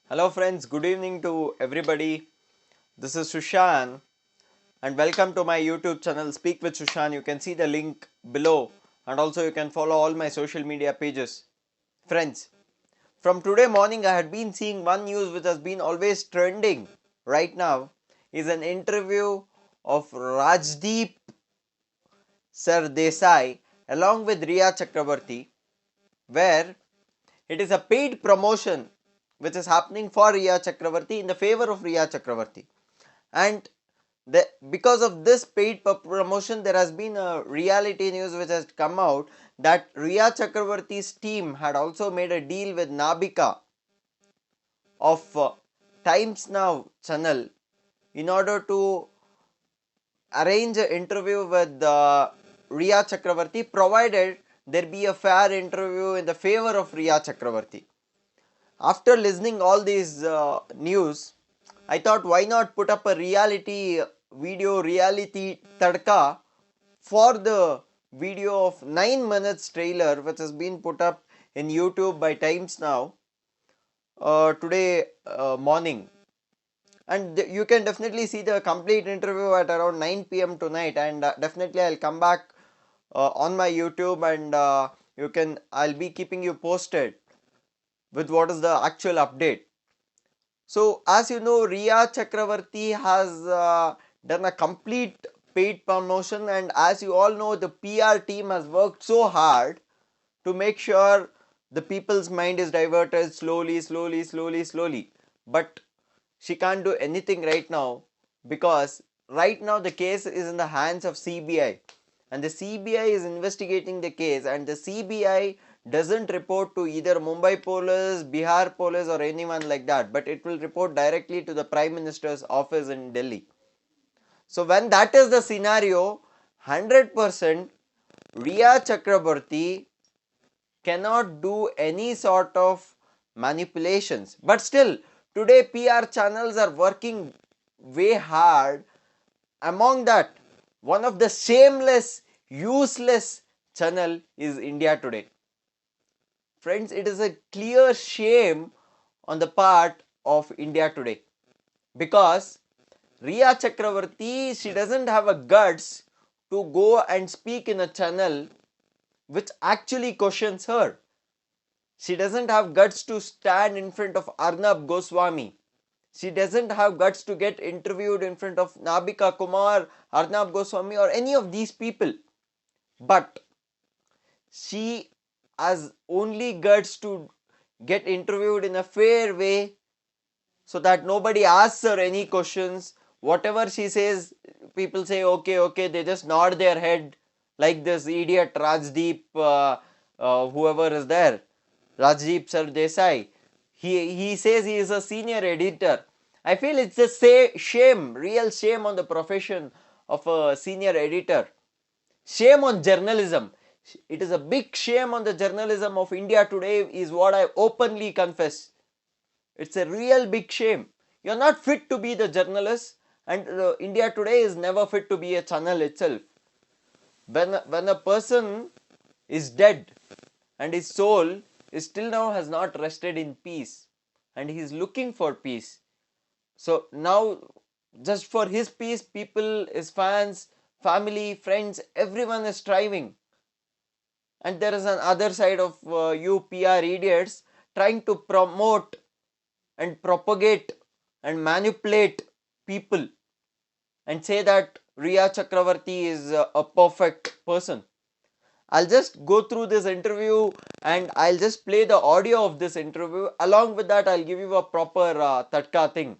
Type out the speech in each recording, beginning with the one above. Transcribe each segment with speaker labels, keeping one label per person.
Speaker 1: Hello friends, good evening to everybody. This is Sushan and welcome to my YouTube channel Speak with Sushan. You can see the link below and also you can follow all my social media pages. Friends, from today morning I had been seeing one news which has been always trending right now is an interview of Rajdeep Sardesai along with Riya Chakrabarti where it is a paid promotion which is happening for Riya Chakravarti in the favor of Riya Chakravarti. And because of this paid promotion, there has been a reality news which has come out that Riya Chakravarti's team had also made a deal with Nabika of Times Now channel in order to arrange an interview with Riya Chakravarti, provided there be a fair interview in the favor of Riya Chakravarti. After listening all these news, I thought why not put up a reality video, reality tadka for the video of 9 minutes trailer which has been put up in YouTube by Times Now today morning. And you can definitely see the complete interview at around 9 p.m. tonight, and definitely I'll come back on my YouTube and I'll be keeping you posted with what is the actual update. So, as you know, Riya Chakravarti has done a complete paid promotion, and as you all know, the PR team has worked so hard to make sure the people's mind is diverted slowly. But she can't do anything right now because right now the case is in the hands of CBI, and the CBI is investigating the case, and the CBI doesn't report to either Mumbai police, Bihar police, or anyone like that, but it will report directly to the Prime Minister's office in Delhi. So, when that is the scenario, 100% Riya Chakraborty cannot do any sort of manipulations. But still, today PR channels are working way hard. Among that, one of the shameless, useless channel is India Today. Friends, it is a clear shame on the part of India Today because Riya Chakravarti, she doesn't have a guts to go and speak in a channel which actually questions her. She doesn't have guts to stand in front of Arnab Goswami. She doesn't have guts to get interviewed in front of Nabika Kumar, Arnab Goswami, or any of these people. But she has only guts to get interviewed in a fair way so that nobody asks her any questions. Whatever she says, people say okay, they just nod their head like this idiot Rajdeep, whoever is there, Rajdeep Sardesai. He says he is a senior editor. I feel it's a shame, real shame on the profession of a senior editor. Shame on journalism. It is a big shame on the journalism of India Today, is what I openly confess. It's a real big shame. You're not fit to be the journalist, and India Today is never fit to be a channel itself. When a person is dead and his soul is still now has not rested in peace and he is looking for peace. So now, just for his peace, people, his fans, family, friends, everyone is striving. And there is an other side of you PR idiots trying to promote and propagate and manipulate people and say that Riya Chakravarti is a perfect person. I'll just go through this interview and I'll just play the audio of this interview. Along with that, I'll give you a proper tatka thing.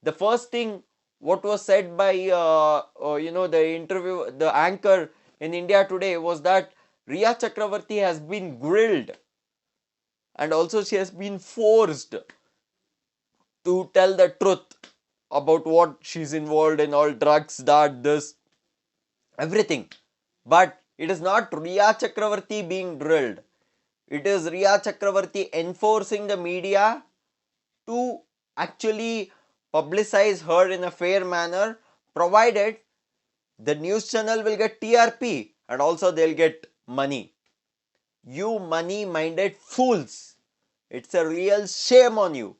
Speaker 1: The first thing, what was said by the interview, the anchor in India Today was that Riya Chakravarti has been grilled and also she has been forced to tell the truth about what she's involved in, all drugs, that, this, everything. But it is not Riya Chakravarti being drilled. It is Riya Chakravarti enforcing the media to actually publicize her in a fair manner, provided the news channel will get TRP and also they'll get money. You money minded fools. It's a real shame on you.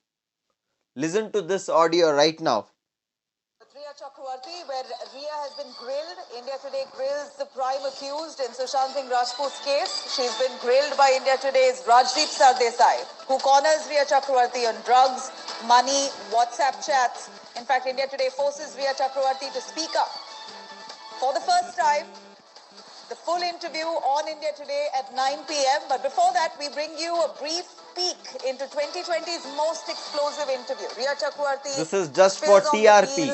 Speaker 1: Listen to this audio right now.
Speaker 2: Riya Chakravarti, where Riya has been grilled. India Today grills the prime accused in Sushant Singh Rajput's case. She's been grilled by India Today's Rajdeep Sardesai, who corners Riya Chakravarti on drugs, money, WhatsApp chats. In fact, India Today forces Riya Chakravarti to speak up. For the first time, the full interview on India Today at 9 p.m. But before that, we bring you a brief peek into 2020's most explosive interview. Riya Chakravarti.
Speaker 1: This is just for TRP.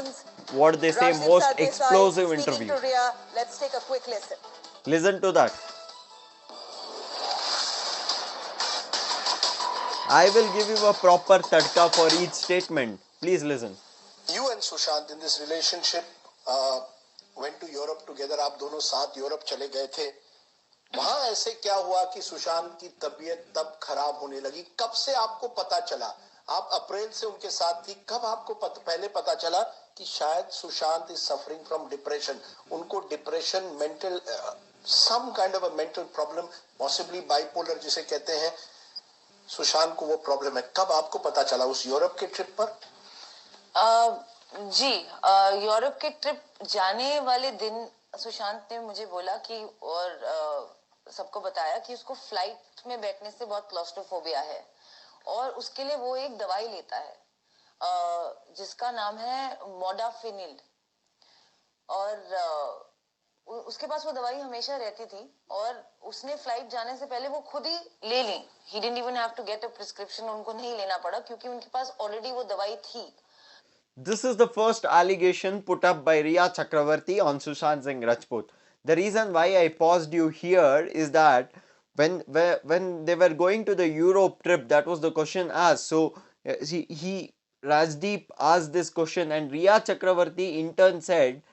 Speaker 1: What they say,
Speaker 2: Rajdeep
Speaker 1: most
Speaker 2: Sardesai
Speaker 1: explosive
Speaker 2: speaking
Speaker 1: interview.
Speaker 2: to Riya. Let's take a quick listen.
Speaker 1: Listen to that. I will give you a proper tadka for each statement. Please listen.
Speaker 3: You and Sushant in this relationship went to Europe together. आप दोनों साथ Europe चले गए थे. वहां ऐसे क्या हुआ कि सुशांत की तबीयत तब खराब होने लगी? कब से आपको पता चला? आप अप्रैल से उनके साथ थी. कब आपको पहले पता चला कि शायद Sushant is suffering from depression? उनको depression, mental, some kind of a mental problem, possibly bipolar जिसे कहते हैं, सुशांत को वो प्रॉब्लम है. कब आपको पता चला? उस यूरोप के ट्रिप पर?
Speaker 4: जी, यूरोप के ट्रिप जाने वाले दिन सुशांत ने मुझे बोला कि और सबको बताया कि उसको फ्लाइट में बैठने से बहुत क्लॉस्ट्रोफोबिया है और उसके लिए वो एक दवाई लेता है जिसका नाम है मोडाफिनिल. और उसके पास वो दवाई हमेशा रहती थी और उसने फ्लाइट जाने से पहले वो खुद ही ले ली. He didn't even have to get a prescription. उनको नहीं लेना पड़ा क्योंकि उनके पास ऑलरेडी वो दवाई थी.
Speaker 1: This is the first allegation put up by Riya Chakravarti on Sushant Singh Rajput. The reason why I paused you here is that when they were going to the Europe trip, that was the question asked. So Rajdeep asked this question and Riya Chakravarti in turn said,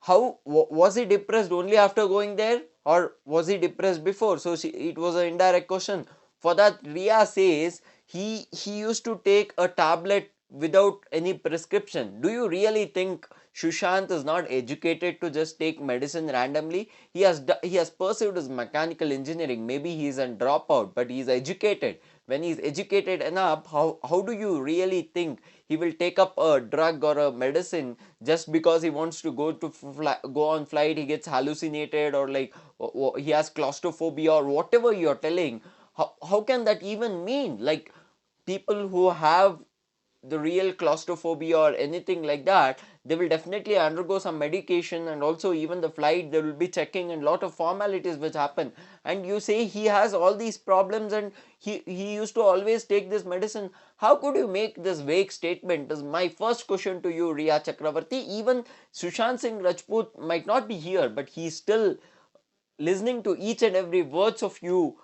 Speaker 1: how was he depressed only after going there or was he depressed before? So it was an indirect question. For that, Riya says he used to take a tablet without any prescription. Do you really think Sushant is not educated to just take medicine randomly? He has pursued his mechanical engineering. Maybe he is a dropout, but he is educated. When he is educated enough, how do you really think he will take up a drug or a medicine just because he wants to go on flight? He gets hallucinated or like he has claustrophobia or whatever you are telling. How can that even mean? Like, people who have the real claustrophobia or anything like that, they will definitely undergo some medication, and also even the flight they will be checking and lot of formalities which happen. And you say he has all these problems and he used to always take this medicine. How could you make this vague statement? Is my first question to you, Riya Chakravarti. Even Sushant Singh Rajput might not be here, but he's still listening to each and every words of you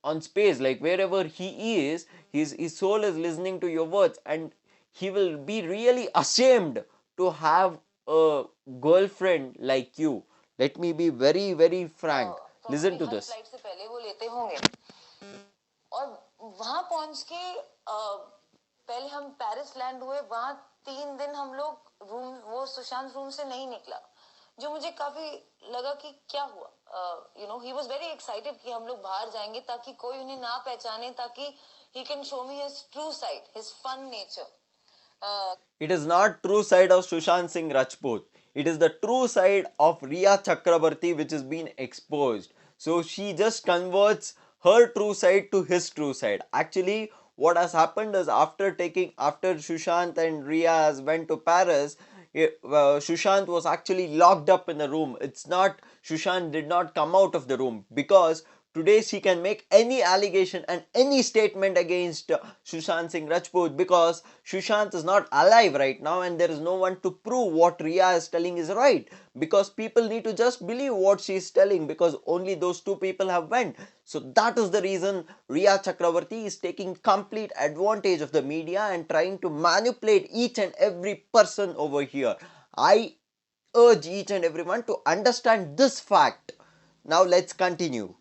Speaker 1: on space. Like, wherever he is, his soul is listening to your words, and he will be really ashamed to have a girlfriend like you. Let me be very, very frank. Listen to this.
Speaker 4: Flight से पहले वो लेते होंगे और वहां पहुंच के पहले हम पेरिस लैंड हुए. वहां 3 दिन हम लोग वो सुशांत रूम से नहीं निकला, जो मुझे काफी लगा कि क्या हुआ. ही वाज वेरी एक्साइटेड कि हम लोग बाहर जाएंगे ताकि कोई उन्हें ना पहचाने, ताकि he can show me his true side, his fun nature.
Speaker 1: It is not true side of Sushant Singh Rajput. It is the true side of Riya Chakrabarti which is being exposed. So she just converts her true side to his true side. Actually, what has happened is after Sushant and Riya has went to Paris, Sushant was actually locked up in the room. It's not, Sushant did not come out of the room, because today she can make any allegation and any statement against Sushant Singh Rajput, because Sushant is not alive right now and there is no one to prove what Riya is telling is right, because people need to just believe what she is telling, because only those two people have went. So that is the reason Riya Chakravarti is taking complete advantage of the media and trying to manipulate each and every person over here. I urge each and everyone to understand this fact. Now let's continue.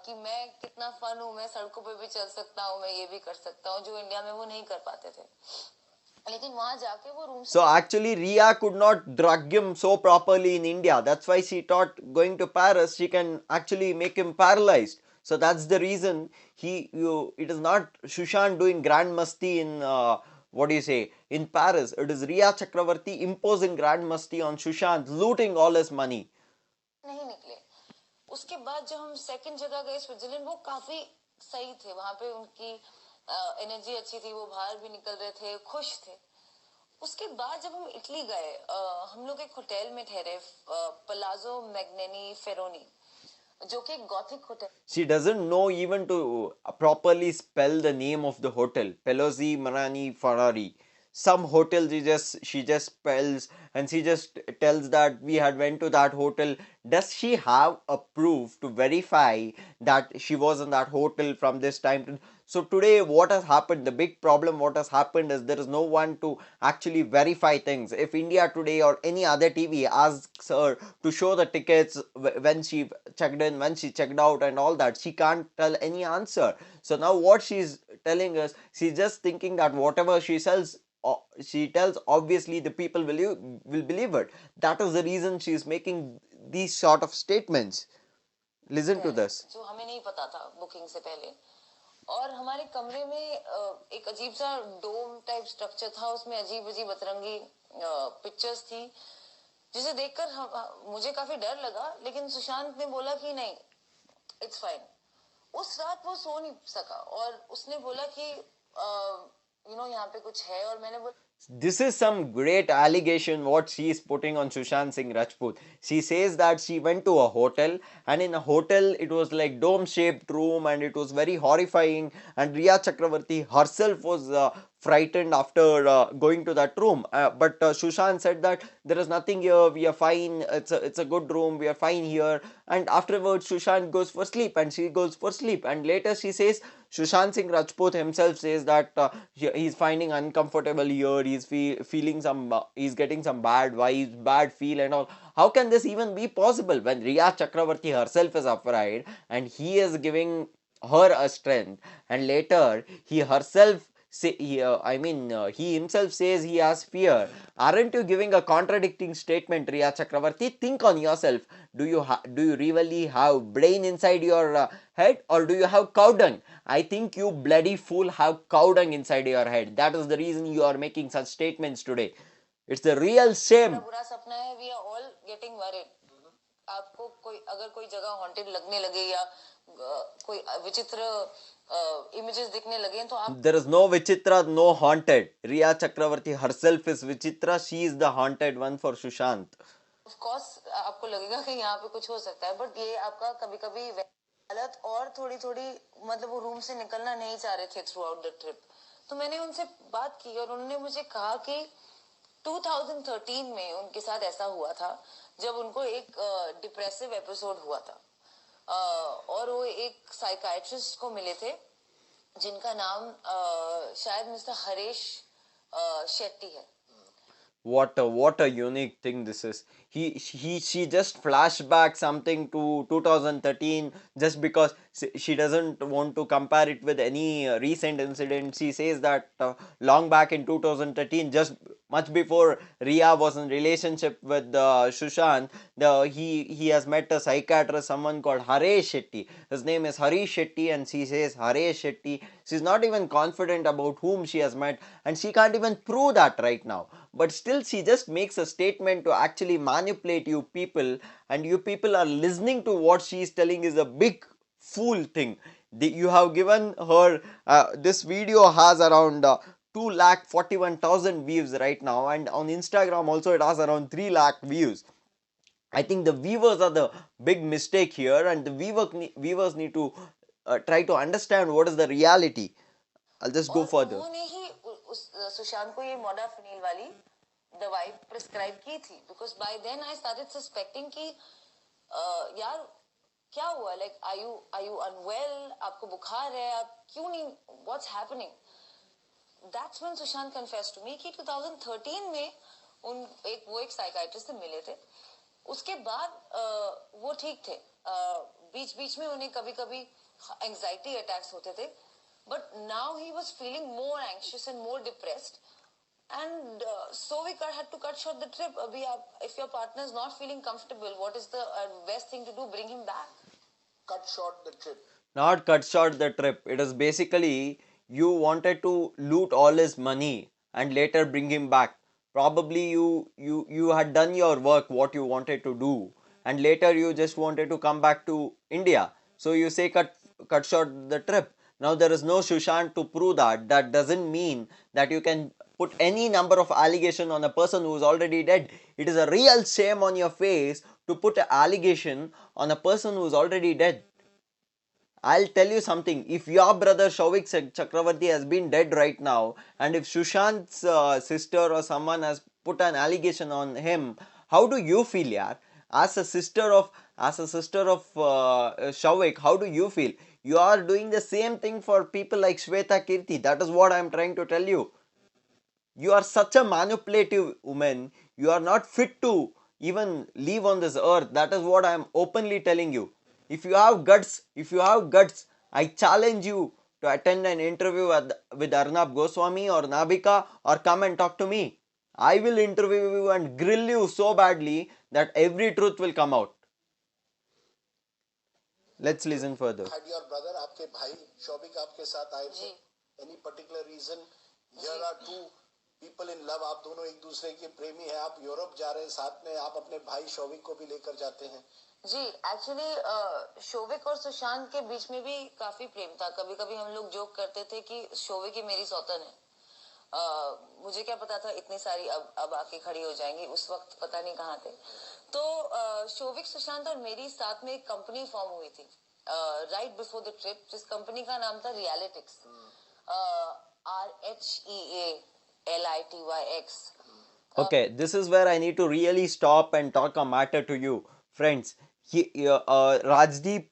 Speaker 4: कि मैं कितना fun हूँ, मैं सड़कों पे भी चल सकता हूँ, मैं ये भी कर सकता हूँ, जो इंडिया में वो नहीं कर पाते थे. लेकिन वहां जाके वो room.
Speaker 1: So actually Riya could not drug him so properly in India. That's why she thought going to Paris she can actually make him paralyzed. So that's the reason it is not Sushant doing grand masti in what do you say, in Paris. It is Riya Chakravarti imposing grand masti on Sushant, looting all his money.
Speaker 4: नहीं निकले। उसके बाद जब हम second जगह गए Switzerland, वो काफी सही थे, वहां पे उनकी एनर्जी अच्छी थी, वो बाहर भी निकल रहे थे, खुश थे। उसके बाद जब हम इटली गए, हम लोग एक होटल में ठहरे, पलाजो मैग्नेनी फेरोनी, जो कि एक Gothic hotel.
Speaker 1: She doesn't know even to properly spell the name of the hotel. Pelosi Marani Ferrari. Some hotel she just spells, and she just tells that we had went to that hotel. Does she have a proof to verify that she was in that hotel from this time to? So today what has happened, the big problem what has happened is there is no one to actually verify things. If India Today or any other TV asks her to show the tickets when she checked in, when she checked out and all that, she can't tell any answer. So now what she's telling us, she's just thinking that whatever she sells, she tells, obviously the people will believe it. That is the reason she is making these sort of statements. Listen to this.
Speaker 4: जो हमें नहीं पता था booking से पहले। और हमारे कमरे में एक अजीब सा डोम टाइप स्ट्रक्चर था, उसमें अजीब अजीब अतरंगी पिक्चर्स थी, जिसे देखकर मुझे काफी डर लगा, लेकिन सुशांत ने बोला कि नहीं, इट्स फाइन। उस रात वो सो नहीं सका और उसने बोला कि यहाँ पे कुछ है, और मैंने बोला
Speaker 1: this is some great allegation what she is putting on Sushant Singh Rajput. She says that she went to a hotel, and in a hotel it was like dome shaped room and it was very horrifying, and Riya Chakravarti herself was frightened after going to that room, but Sushant said that there is nothing here, we are fine, it's a good room, we are fine here. And afterwards Sushant goes for sleep and she goes for sleep, and later she says, Sushant Singh Rajput himself says that he's finding uncomfortable here, feeling some he's getting some bad vibes, bad feel and all. How can this even be possible when Riya Chakravarti herself is afraid and he is giving her a strength, and later he herself he himself says he has fear? Aren't you giving a contradicting statement, Riya Chakravarti? Think on yourself. Do you really have brain inside your head, or do you have cow dung? I think you bloody fool have cow dung inside your head. That is the reason you are making such statements today. It's the real shame.
Speaker 4: बुरा सपना है, we are all getting worried. आपको अगर कोई जगह haunted लगने लगे या कोई विचित्र images दिखने लगे तो आप,
Speaker 1: there is no Vichitra, no haunted. Riya Chakravarti herself is Vichitra. She is the haunted one for Sushant.
Speaker 4: of course आपको लगेगा कि यहाँ पे कुछ हो सकता है, बट ये आपका कभी कभी हालत और थोड़ी थोड़ी, मतलब वो रूम से निकलना नहीं चाह रहे थे थ्रू आउट द ट्रिप। तो मैंने उनसे बात की और उन्होंने मुझे कहा कि 2013 में उनके साथ ऐसा हुआ था जब उनको एक डिप्रेसिव एपिसोड हुआ था, और वो एक साइकाइट्रिस्ट को मिले थे जिनका नाम शायद मिस्टर हरीश शेट्टी है।
Speaker 1: What a unique thing this is. She just flashback something to 2013 just because she doesn't want to compare it with any recent incident. She says that long back in 2013, just much before Riya was in relationship with Sushant, he has met a psychiatrist, someone called Haresh Shetty. His name is Harish Shetty, and she says Haresh Shetty. She's not even confident about whom she has met, and she can't even prove that right now. But still, she just makes a statement to actually manipulate you people, and you people are listening to what she is telling is a big fool thing. You have given her this video has around 2,41,000 views right now, and on Instagram also it has around 3 lakh views. I think the viewers are the big mistake here, and the viewers need to try to understand what is the reality. I'll just go further.
Speaker 4: उन्होंने ही सुशांत को ये modafinil वाली दवाई prescribe की थी, because by then I started suspecting कि यार क्या हुआ, लाइक आर यू अनवेल, आपको बुखार है, आप क्यों नहीं, what's happening. That's when Sushant confessed to me कि 2013 में वो एक साइकाइट्रिस्ट से मिले थे। उसके बाद वो ठीक थे, बीच बीच में उन्हें कभी कभी एंजाइटी अटैक्स होते थे, but now he was feeling more anxious and more depressed, and so we had to cut short the trip. Abhi if your partner is not feeling comfortable, what is the best thing to do? Bring him back.
Speaker 3: Cut short the trip.
Speaker 1: not cut short the trip. It is basically you wanted to loot all his money and later bring him back. Probably you had done your work, what you wanted to do, and later you just wanted to come back to India. So you say cut short the trip. Now there is no Sushant to prove that. That doesn't mean that you can put any number of allegation on a person who is already dead. It is a real shame on your face to put an allegation on a person who is already dead. I'll tell you something. If your brother Shovik Chakravarti has been dead right now, and if Sushant's sister or someone has put an allegation on him, how do you feel, yaar? As a sister of Shovik, how do you feel? You are doing the same thing for people like Shweta Kirti. That is what I am trying to tell you. You are such a manipulative woman. You are not fit to even live on this earth. That is what I am openly telling you. If you have guts, I challenge you to attend an interview with Arnab Goswami or Nabika, or come and talk to me. I will interview you and grill you so badly that every truth will come out. Let's listen further.
Speaker 3: Had your brother, आपके भाई शौबिक आपके साथ आए थे? Any particular reason? Here are two people in love. आप दोनों एक दूसरे के प्रेमी हैं. आप यूरोप जा रहे हैं साथ में. आप अपने भाई शौबिक को भी लेकर जाते हैं.
Speaker 4: जी एक्चुअली शोविक और सुशांत के बीच में भी काफी प्रेम था. कभी कभी हम लोग जोक करते थे कि शोविक ही मेरी सौतन है. मुझे क्या पता था इतनी सारी अब आके खड़ी हो जाएंगी. उस वक्त पता नहीं कहाँ थे. तो शोविक, सुशांत और मेरी साथ में एक कंपनी फॉर्म हुई थी राइट बिफोर द ट्रिप, जिस कंपनी का नाम था रियलिटिक्स. RHEALITYX.
Speaker 1: Okay, this is where I need to really stop and talk a matter to you, friends. Rajdeep,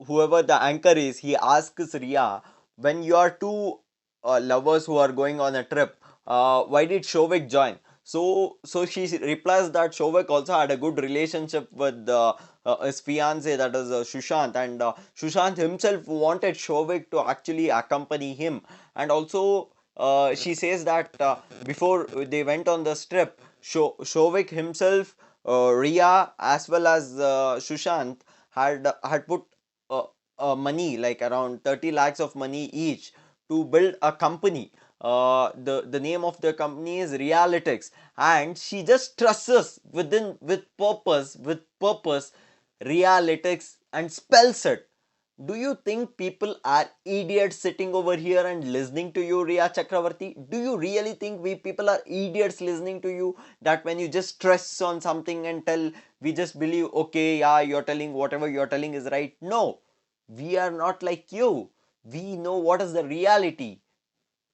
Speaker 1: whoever the anchor is, he asks Riya, when you are two lovers who are going on a trip, why did Shovik join? So she replies that Shovik also had a good relationship with his fiance, that is Sushant, and Sushant himself wanted Shovik to actually accompany him, and also she says that before they went on the trip, Shovik himself, Riya, as well as Sushant had put money, like around 30 lakhs of money each, to build a company. The name of the company is Realitics, and she just trusts us with purpose Realitics, and spells it. Do you think people are idiots sitting over here and listening to you, Riya Chakravarti? Do you really think we people are idiots listening to you? That when you just stress on something and tell, we just believe, okay, yeah, you're telling whatever you're telling is right? No, we are not like you. We know what is the reality.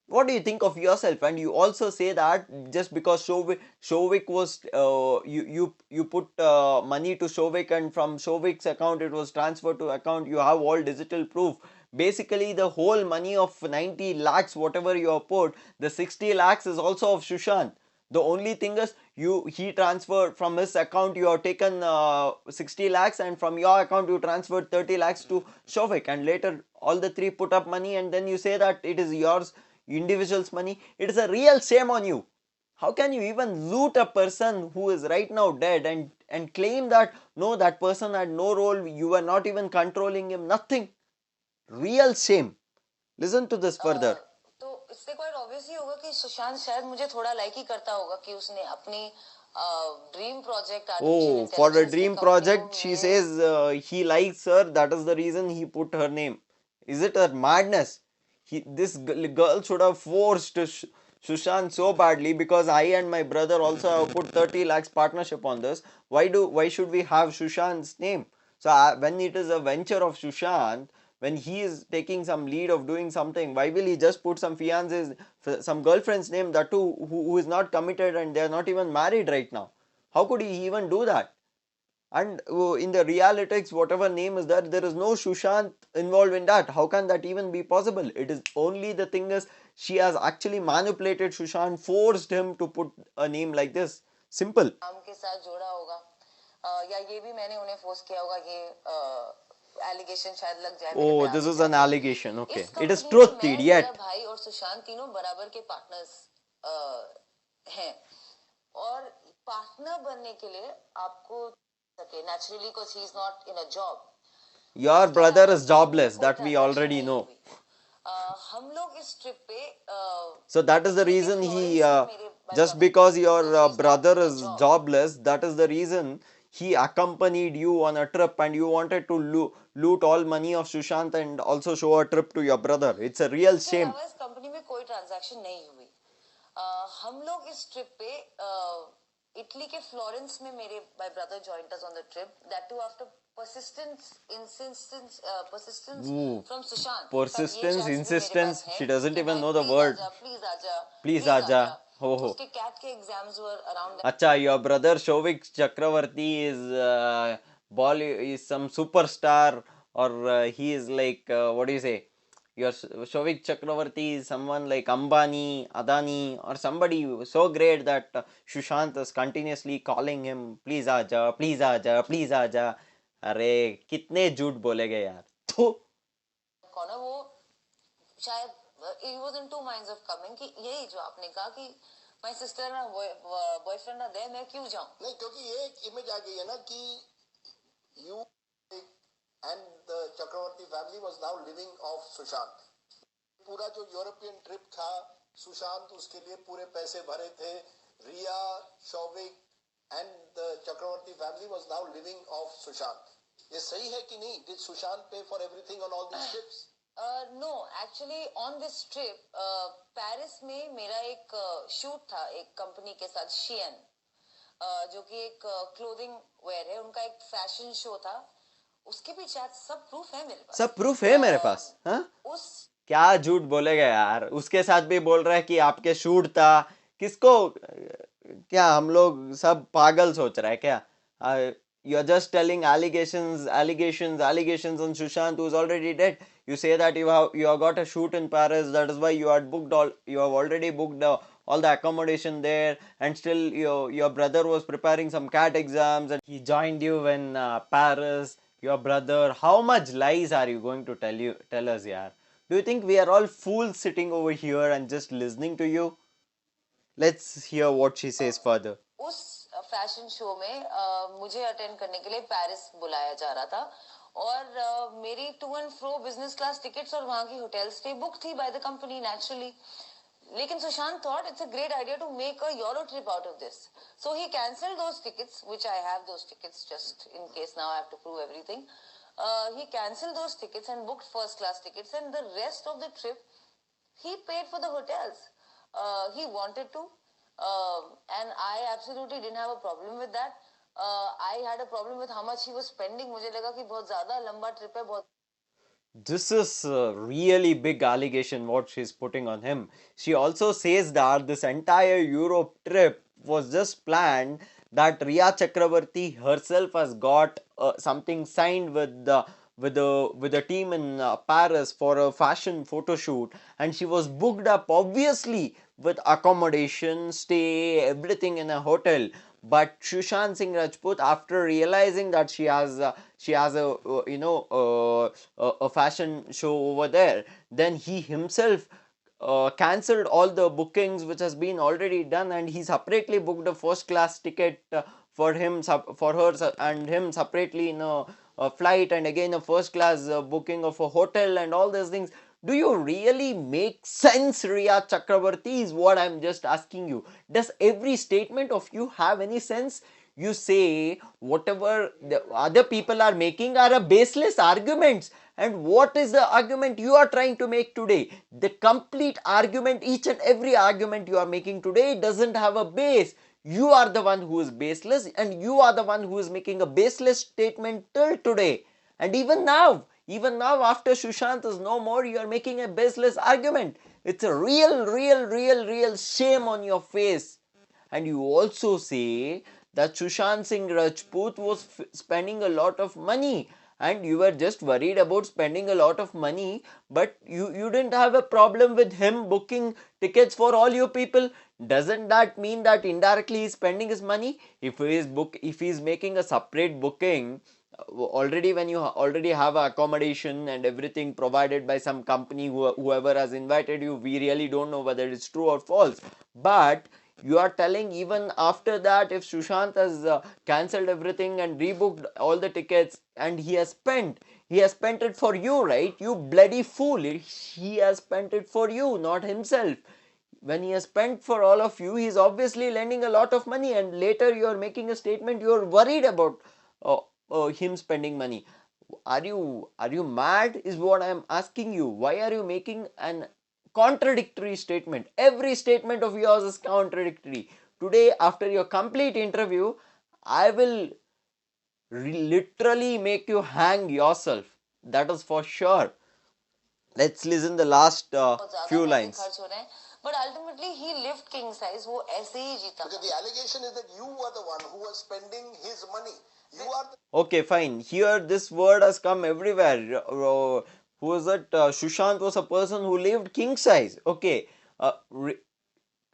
Speaker 1: What do you think of yourself? And you also say that just because Shovik was you put money to Shovik, and from Shovik's account it was transferred to account, you have all digital proof. Basically the whole money of 90 lakhs whatever you have put, the 60 lakhs is also of Sushant. The only thing is he transferred from his account, you have taken 60 lakhs, and from your account you transferred 30 lakhs to Shovik, and later all the three put up money, and then you say that it is yours, individual's money. It is a real shame on you. How can you even loot a person who is right now dead, and claim that no, that person had no role, you were not even controlling him, nothing. Real shame. Listen to this further.
Speaker 4: तो इससे quite obvious ही होगा कि सुशांत शायद मुझे थोड़ा like he करता होगा कि उसने अपनी dream project
Speaker 1: Oh, for the dream project, she says he likes her. That is the reason he put her name. Is it a madness? This girl should have forced Sushant so badly, because I and my brother also have put 30 lakhs partnership on this. Why should we have Sushant's name? So when it is a venture of Sushant, when he is taking some lead of doing something, why will he just put some fiance's, some girlfriend's name, that too, who is not committed and they are not even married right now? How could he even do that? And in the Realitics, whatever name is there is no Sushant involved in that. How can that even be possible? It is only, the thing is, she has actually manipulated Sushant, forced him to put a name like this. Simple.
Speaker 4: नाम के साथ जोड़ा होगा, या ये भी मैंने उन्हें फोर्स किया होगा कि एलिगेशन शायद लग जाए.
Speaker 1: Oh, this is an allegation. Okay,
Speaker 4: इस
Speaker 1: it is
Speaker 4: कंपनी
Speaker 1: truth,
Speaker 4: में मैं,
Speaker 1: idiot.
Speaker 4: मेरा भाई और सुशांत तीनों बराबर के पार्टनर्स हैं. और पार्टनर बनने के लिए आपको सके naturally, because he is not in a job.
Speaker 1: Your brother is jobless,
Speaker 4: कोई
Speaker 1: that we
Speaker 4: transaction
Speaker 1: already
Speaker 4: नहीं
Speaker 1: know.
Speaker 4: हुई। हम लोग इस ट्रिप पे
Speaker 1: So that is the
Speaker 4: Italy के
Speaker 1: reason he,
Speaker 4: फ्लोरेंस में मेरे my
Speaker 1: just
Speaker 4: brother
Speaker 1: because
Speaker 4: so
Speaker 1: your
Speaker 4: he
Speaker 1: brother
Speaker 4: started a
Speaker 1: is
Speaker 4: job
Speaker 1: jobless, that is the reason he accompanied you on a trip and you wanted to loot all money of Sushant and also show a trip to your brother. It's a real
Speaker 4: उसके
Speaker 1: shame.
Speaker 4: अलावा इस company में कोई transaction नहीं हुई। हम लोग इस ट्रिप पे इटली के फ्लोरेंस में मेरे my brother joined us on the trip that too after persistence
Speaker 1: Ooh.
Speaker 4: from Sushant।
Speaker 1: Persistence,
Speaker 4: ये
Speaker 1: insistence,
Speaker 4: chance भी मेरे पास है
Speaker 1: she doesn't
Speaker 4: कि
Speaker 1: even
Speaker 4: भाई
Speaker 1: know the
Speaker 4: प्लीज
Speaker 1: word.
Speaker 4: आजा प्लीज आजा
Speaker 1: Please
Speaker 4: प्लीज
Speaker 1: आजा.
Speaker 4: आजा।
Speaker 1: हो हो.
Speaker 4: उसके कैट के exams were around
Speaker 1: Acha, your brother Shovik Chakravarti is is some superstar, or he is like what do you say? Your Shovik Chakravarti is someone like Ambani, Adani, or somebody so great that Sushant is continuously calling him, please aja, please aja, please aja. अरे कितने झूठ बोलेगे यार तो
Speaker 4: corner वो शायद he was in two minds of coming कि यही जो आपने कहा कि my sister ना बॉयफ्रेंड ना दे मैं क्यों जाऊं।
Speaker 3: नहीं, क्योंकि ये एक इमेज आ गई है ना कि you and the Chakraborty family was now living off Sushant. पूरा जो यूरोपियन ट्रिप था, सुशांत उसके लिए पूरे पैसे भरे थे। Rhea, Showik and the Chakraborty family was now living off Sushant. ये सही है कि नहीं? Did Sushant pay for everything on all these trips?
Speaker 4: No actually on this trip Paris में मेरा एक शूट था एक कंपनी के साथ शियन जो कि एक क्लोथिंग वेयर है उनका एक फैशन शो था उसके भी शायद सब प्रूफ है मेरे पास।
Speaker 1: सब प्रूफ है मेरे पास। हाँ
Speaker 4: उस
Speaker 1: क्या झूठ बोलेगा यार, उसके साथ भी बोल रहा है कि आपके शूट था। किसको क्या हम लोग सब पागल सोच रहा है क्या? You are just telling allegations on Sushant who is already dead. You say that you have got a shoot in Paris, that is why you have already booked all the accommodation there, and still your brother was preparing some CAT exams and he joined you in Paris. Your brother, how much lies are you going to tell us yaar? Do you think we are all fools sitting over here and just listening to you? Let's hear what she says further.
Speaker 4: उस fashion show में मुझे attend करने के लिए Paris बुलाया जा रहा था और मेरी to and fro business class tickets और वहां की होटल स्टे बुक थी बाय द कंपनी नेचुरली। लेकिन Sushant thought it's a great idea to make a euro trip out of this so he cancelled those tickets which I have those tickets just in case now I have to prove everything. he canceled those tickets and booked first class tickets and the rest of the trip he paid for the hotels he wanted to and I absolutely didn't have a problem with that. I had a problem with how much he was spending. मुझे लगा कि बहुत ज़्यादा लंबा trip है बहुत।
Speaker 1: This is a really big allegation what she's putting on him. She also says that this entire Europe trip was just planned, that Riya Chakravarti herself has got something signed with the team in Paris for a fashion photo shoot, and she was booked up obviously with accommodation, stay, everything in a hotel. But Sushant Singh Rajput, after realizing that she has a a fashion show over there, then he himself cancelled all the bookings which has been already done, and he separately booked a first class ticket for her and him separately in a flight, and again a first class booking of a hotel and all these things. Do you really make sense, Riya Chakravarti, is what I'm just asking you. Does every statement of you have any sense? You say whatever the other people are making are a baseless arguments. And what is the argument you are trying to make today? The complete argument, each and every argument you are making today doesn't have a base. You are the one who is baseless, and you are the one who is making a baseless statement till today. And even now, after Sushant is no more, you are making a baseless argument. It's a real shame on your face. And you also say that Sushant Singh Rajput was spending a lot of money, and you were just worried about spending a lot of money, but you didn't have a problem with him booking tickets for all you people. Doesn't that mean that indirectly he's spending his money? If he is making a separate booking already, when you already have accommodation and everything provided by some company, whoever has invited you, we really don't know whether it's true or false. But you are telling even after that, if Sushant has cancelled everything and rebooked all the tickets and he has spent, He has spent it for you, right? You bloody fool. He has spent it for you, not himself. When he has spent for all of you, he is obviously lending a lot of money, and later you are making a statement you are worried about him spending money. Are you mad? Is what I am asking you. Why are you making an contradictory statement? Every statement of yours is contradictory. Today, after your complete interview, I will literally make you hang yourself. That is for sure. Let's listen the last few lines.
Speaker 4: But ultimately he lived king size. वो ऐसे ही जीता.
Speaker 3: Because the allegation is that you were the one who was spending his money. You are the
Speaker 1: Okay, fine. Here this word has come everywhere. Who was that? Sushant was a person who lived king size. Okay.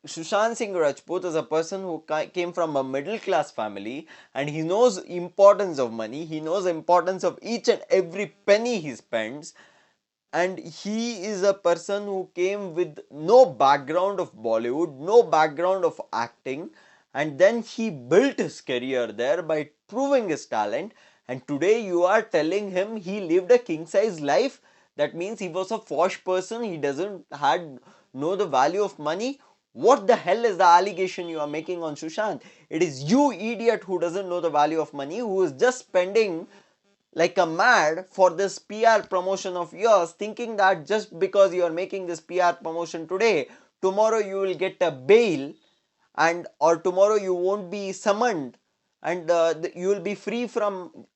Speaker 1: Sushant Singh Rajput is a person who came from a middle class family, and he knows importance of money. He knows importance of each and every penny he spends, and he is a person who came with no background of Bollywood, no background of acting, and then he built his career there by proving his talent. And today you are telling him he lived a king size life. That means he was a posh person. He doesn't had know the value of money. What the hell is the allegation you are making on Sushant? It is you, idiot, who doesn't know the value of money, who is just spending like a mad for this PR promotion of yours, thinking that just because you are making this PR promotion today, tomorrow you will get a bail, and or tomorrow you won't be summoned, and you will be free from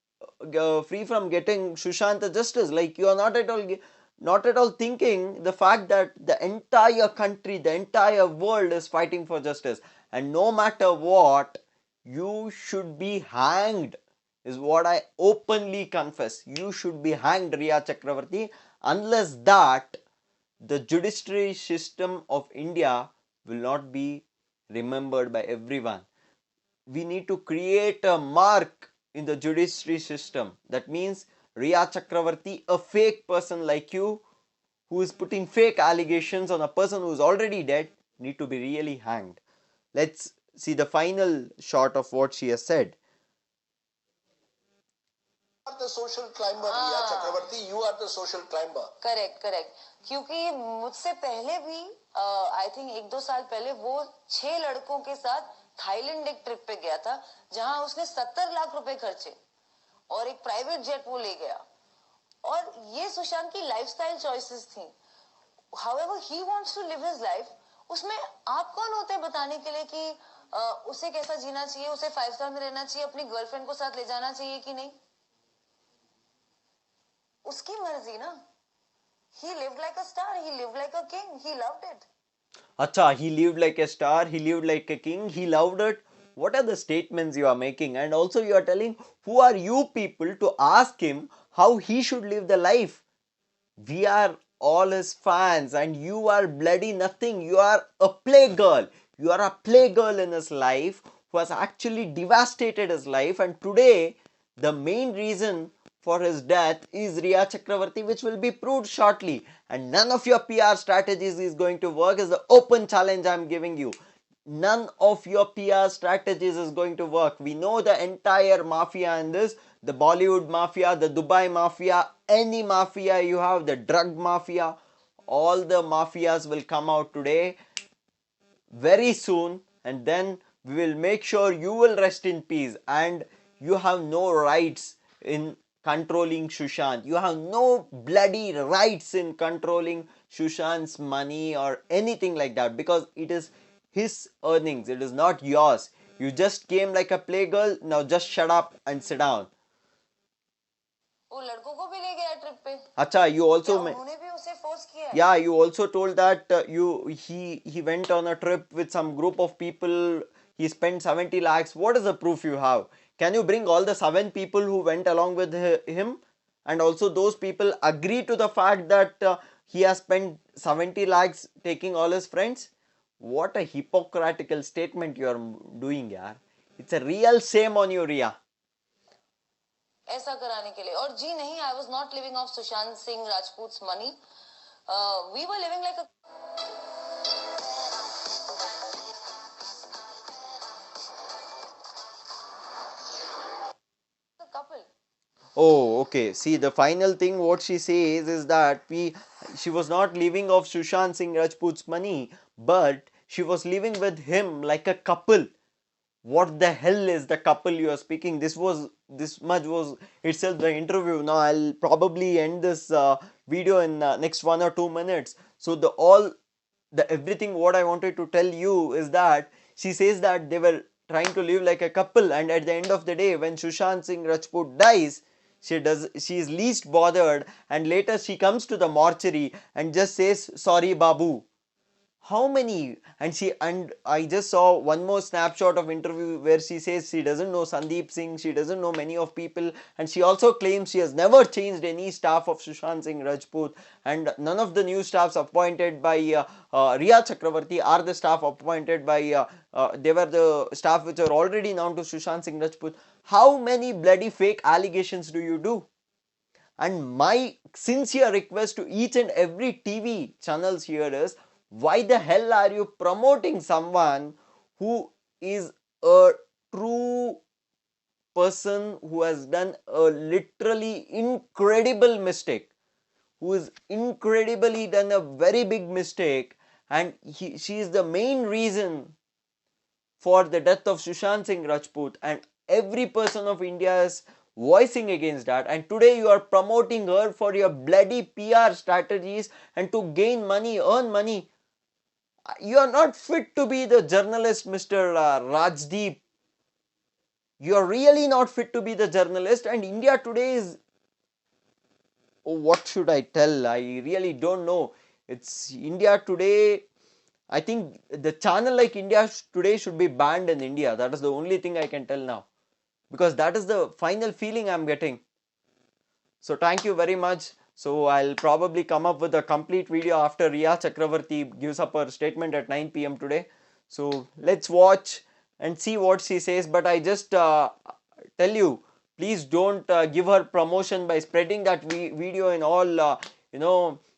Speaker 1: getting Sushant justice. Like, you are not at all thinking the fact that the entire country, the entire world is fighting for justice, and no matter what, you should be hanged, is what I openly confess. You should be hanged, Riya Chakravarti, unless that the judiciary system of India will not be remembered by everyone. We need to create a mark in the judiciary system. That means Riya Chakravarti, a fake person like you, who is putting fake allegations on a person who is already dead, need to be really hanged. Let's see the final shot of what she has said.
Speaker 3: are the social climber, Riya Chakravarti. You are the social climber.
Speaker 4: Correct क्योंकि मुझसे पहले भी I think 1-2 साल पहले वो 6 लड़कों के साथ थाईलैंड एक ट्रिप पे गया था जहां उसने 70 लाख रुपए खर्चे और एक प्राइवेट जेट वो ले गया और ये सुशांत की लाइफस्टाइल चॉइसेस थी. However he wants to live his life. उसमें आप कौन होते हैं बताने के लिए कि उसे कैसा जीना चाहिए, उसे 5 स्टार में रहना चाहिए, अपनी गर्लफ्रेंड को साथ ले जाना चाहिए कि नहीं. उसकी मर्जी ना. He lived like a star. He lived like a king. He loved it.
Speaker 1: Acha, he lived like a star, he lived like a king, he loved it. What are the statements you are making? And also you are telling, who are you people to ask him how he should live the life? We are all his fans, and you are bloody nothing. You are a playgirl. You are a playgirl in his life who has actually devastated his life, and today the main reason for his death is Riya Chakravarti, which will be proved shortly. And none of your PR strategies is going to work, is the open challenge I am giving you. None of your PR strategies is going to work. We know the entire mafia in this, the Bollywood mafia, the Dubai mafia, any mafia you have, the drug mafia, all the mafias will come out today very soon, and then we will make sure you will rest in peace, and you have no rights in controlling Sushant. You have no bloody rights in controlling Sushant's money or anything like that, because it is his earnings, it is not yours. You just came like a playgirl. Now just shut up and sit down.
Speaker 4: वो लड़कों को भी ले गया trip पे.
Speaker 1: Acha, you also
Speaker 4: उन्होंने भी उसे फोर्स किया.
Speaker 1: yeah, you also told that he went on a trip with some group of people. He spent 70 lakhs. What is the proof you have? Can you bring all the 7 people who went along with him, and also those people agree to the fact that he has spent 70 lakhs taking all his friends? What a hypocritical statement you are doing, yaar. It's a real shame on you, Riya.
Speaker 4: ऐसा कराने के लिए. और जी नहीं, I was not living off Sushant Singh Rajput's money. We were living like a couple.
Speaker 1: Oh, okay. See, the final thing what she says is that she was not living off Sushant Singh Rajput's money, but she was living with him like a couple. What the hell is the couple you are speaking? This much was itself the interview. Now I'll probably end this video in next 1 or 2 minutes. So the everything what I wanted to tell you is that she says that they were trying to live like a couple, and at the end of the day, when Sushant Singh Rajput dies, she is least bothered, and later she comes to the mortuary and just says sorry Babu. How many? And I just saw one more snapshot of interview where she says she doesn't know Sandeep Singh, she doesn't know many of people, and she also claims she has never changed any staff of Sushant Singh Rajput, and none of the new staffs appointed by Riya Chakravarti are the staff appointed by they were the staff which are already known to Sushant Singh Rajput. How many bloody fake allegations do you do? And my sincere request to each and every TV channels here is, why the hell are you promoting someone who is a true person who has done a literally incredible mistake, who is incredibly done a very big mistake, and she is the main reason for the death of Sushant Singh Rajput, and every person of India is voicing against that, and today you are promoting her for your bloody PR strategies and to gain money, earn money. You are not fit to be the journalist, Mr. Rajdeep. You are really not fit to be the journalist, and India today is, oh, what should I tell? I really don't know. It's India today. I think the channel like India today should be banned in India. That is the only thing I can tell now, because that is the final feeling I'm getting. So thank you very much. So I'll probably come up with a complete video after Riya Chakravarti gives up her statement at 9 p.m. today. So let's watch and see what she says. But I just tell you, please don't give her promotion by spreading that video in all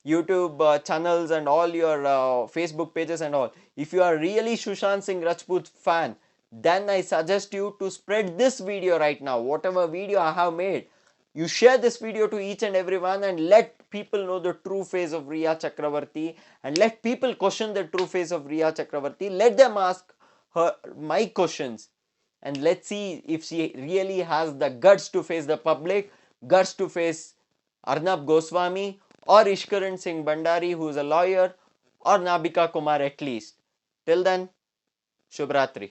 Speaker 1: YouTube channels and all your Facebook pages and all. If you are really Sushant Singh Rajput fan, then I suggest you to spread this video right now, whatever video I have made. You share this video to each and everyone and let people know the true face of Riya Chakravarti, and let people question the true face of Riya Chakravarti. Let them ask her my questions, and let's see if she really has the guts to face the public, guts to face Arnab Goswami or Ishkaran Singh Bandari, who is a lawyer, or Nabika Kumar at least. Till then, Shubhratri.